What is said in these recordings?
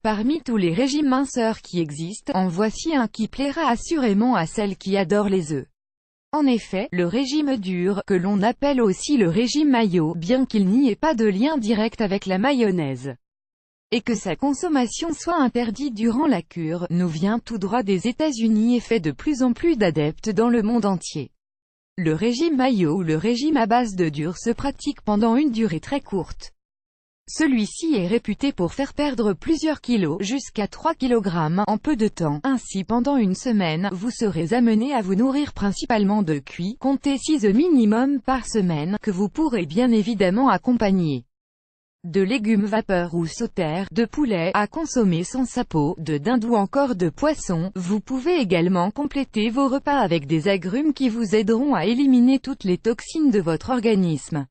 Parmi tous les régimes minceurs qui existent, en voici un qui plaira assurément à celles qui adorent les œufs. En effet, le régime dur, que l'on appelle aussi le régime mayo, bien qu'il n'y ait pas de lien direct avec la mayonnaise, et que sa consommation soit interdite durant la cure, nous vient tout droit des États-Unis et fait de plus en plus d'adeptes dans le monde entier. Le régime mayo ou le régime à base de dur se pratique pendant une durée très courte. Celui-ci est réputé pour faire perdre plusieurs kilos, jusqu'à 3 kg, en peu de temps. Ainsi pendant une semaine, vous serez amené à vous nourrir principalement de cuits, comptez 6 œufs minimum par semaine, que vous pourrez bien évidemment accompagner de légumes vapeur ou sautères, de poulet, à consommer sans sa peau, de dinde ou encore de poisson. Vous pouvez également compléter vos repas avec des agrumes qui vous aideront à éliminer toutes les toxines de votre organisme.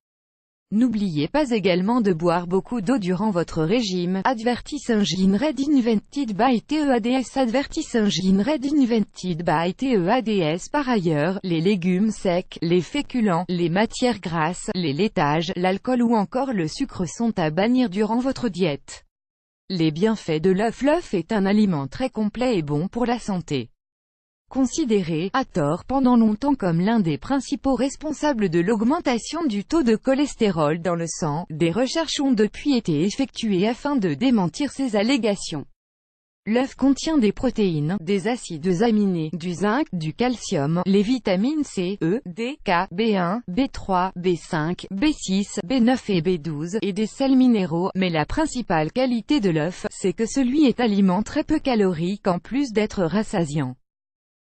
N'oubliez pas également de boire beaucoup d'eau durant votre régime. Advertising read invented by TEADS. Advertising read invented by TEADS. Par ailleurs, les légumes secs, les féculents, les matières grasses, les laitages, l'alcool ou encore le sucre sont à bannir durant votre diète. Les bienfaits de l'œuf. L'œuf est un aliment très complet et bon pour la santé. Considéré, à tort pendant longtemps comme l'un des principaux responsables de l'augmentation du taux de cholestérol dans le sang, des recherches ont depuis été effectuées afin de démentir ces allégations. L'œuf contient des protéines, des acides aminés, du zinc, du calcium, les vitamines C, E, D, K, B1, B3, B5, B6, B9 et B12, et des sels minéraux, mais la principale qualité de l'œuf, c'est que celui est aliment très peu calorique en plus d'être rassasiant.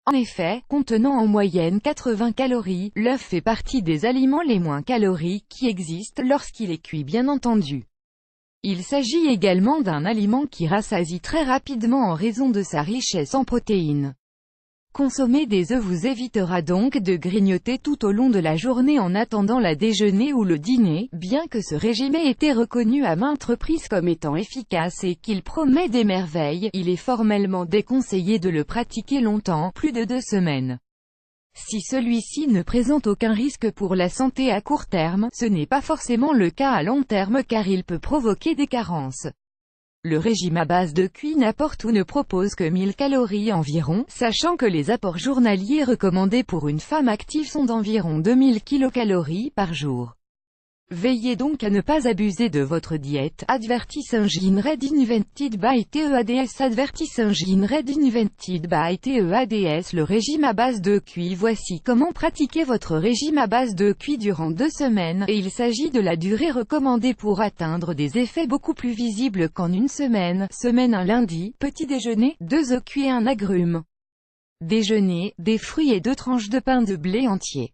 En effet, contenant en moyenne 80 calories, l'œuf fait partie des aliments les moins caloriques qui existent lorsqu'il est cuit bien entendu. Il s'agit également d'un aliment qui rassasie très rapidement en raison de sa richesse en protéines. Consommer des œufs vous évitera donc de grignoter tout au long de la journée en attendant la déjeuner ou le dîner, bien que ce régime ait été reconnu à maintes reprises comme étant efficace et qu'il promet des merveilles, il est formellement déconseillé de le pratiquer longtemps, plus de 2 semaines. Si celui-ci ne présente aucun risque pour la santé à court terme, ce n'est pas forcément le cas à long terme car il peut provoquer des carences. Le régime à base de cuit n'apporte ou ne propose que 1000 calories environ, sachant que les apports journaliers recommandés pour une femme active sont d'environ 2000 kcal par jour. Veillez donc à ne pas abuser de votre diète. Advertising read invented by TEADS. Advertising read invented by TEADS. Le régime à base de cuit. Voici comment pratiquer votre régime à base de cuit durant 2 semaines, et il s'agit de la durée recommandée pour atteindre des effets beaucoup plus visibles qu'en une semaine. Semaine 1 lundi, petit déjeuner, 2 œufs cuits et un agrume. Déjeuner, des fruits et 2 tranches de pain de blé entier.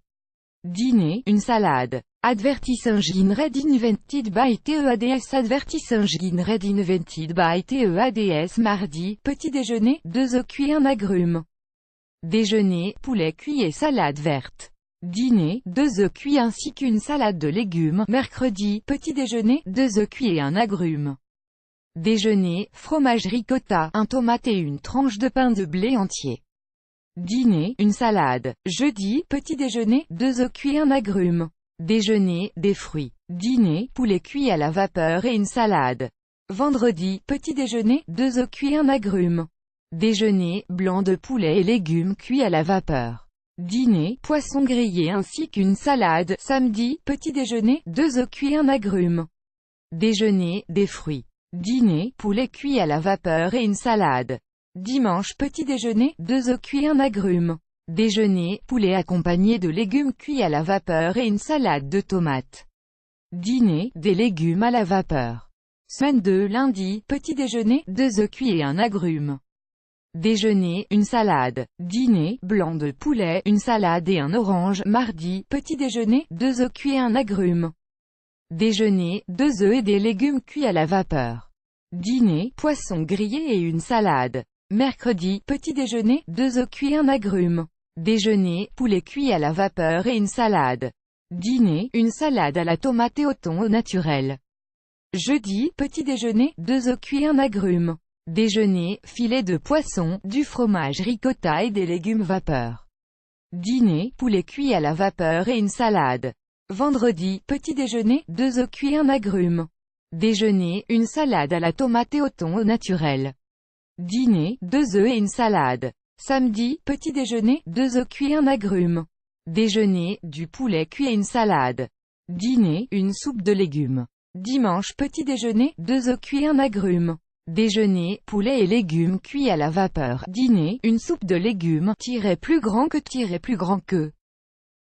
Dîner, une salade. Advertising read invented by TEADS. Advertising read invented by TEADS. Mardi, petit déjeuner, 2 œufs cuits et un agrume. Déjeuner, poulet cuit et salade verte. Dîner, 2 œufs cuits ainsi qu'une salade de légumes. Mercredi, petit déjeuner, 2 œufs cuits et un agrume. Déjeuner, fromage ricotta, un tomate et une tranche de pain de blé entier. Dîner, une salade. Jeudi, petit déjeuner, 2 œufs cuits et un agrume. Déjeuner, des fruits. Dîner, poulet cuit à la vapeur et une salade. Vendredi, petit déjeuner, 2 œufs cuits et un agrume. Déjeuner, blanc de poulet et légumes cuits à la vapeur. Dîner, poisson grillé ainsi qu'une salade. Samedi, petit déjeuner, 2 œufs cuits et un agrume. Déjeuner, des fruits. Dîner, poulet cuit à la vapeur et une salade. Dimanche, petit déjeuner, 2 œufs cuits et un agrume. Déjeuner, poulet accompagné de légumes cuits à la vapeur et une salade de tomates. Dîner, des légumes à la vapeur. Semaine 2 lundi, petit déjeuner, 2 œufs cuits et un agrume. Déjeuner, une salade. Dîner, blanc de poulet, une salade et un orange. Mardi, petit déjeuner, 2 œufs cuits et un agrume. Déjeuner, 2 œufs et des légumes cuits à la vapeur. Dîner, poisson grillé et une salade. Mercredi, petit déjeuner, 2 œufs cuits et un agrume. Déjeuner, poulet cuit à la vapeur et une salade. Dîner, une salade à la tomate et au thon au naturel. Jeudi, petit déjeuner, 2 œufs cuits et un agrume. Déjeuner, filet de poisson, du fromage ricotta et des légumes vapeur. Dîner, poulet cuit à la vapeur et une salade. Vendredi, petit déjeuner, 2 œufs cuits et un agrume. Déjeuner, une salade à la tomate et au thon au naturel. Dîner, 2 œufs et une salade. Samedi, petit déjeuner, 2 œufs cuits et un agrume. Déjeuner, du poulet cuit et une salade. Dîner, une soupe de légumes. Dimanche, petit déjeuner, 2 œufs cuits et un agrume. Déjeuner, poulet et légumes cuits à la vapeur. Dîner, une soupe de légumes, plus grand que, plus grand que.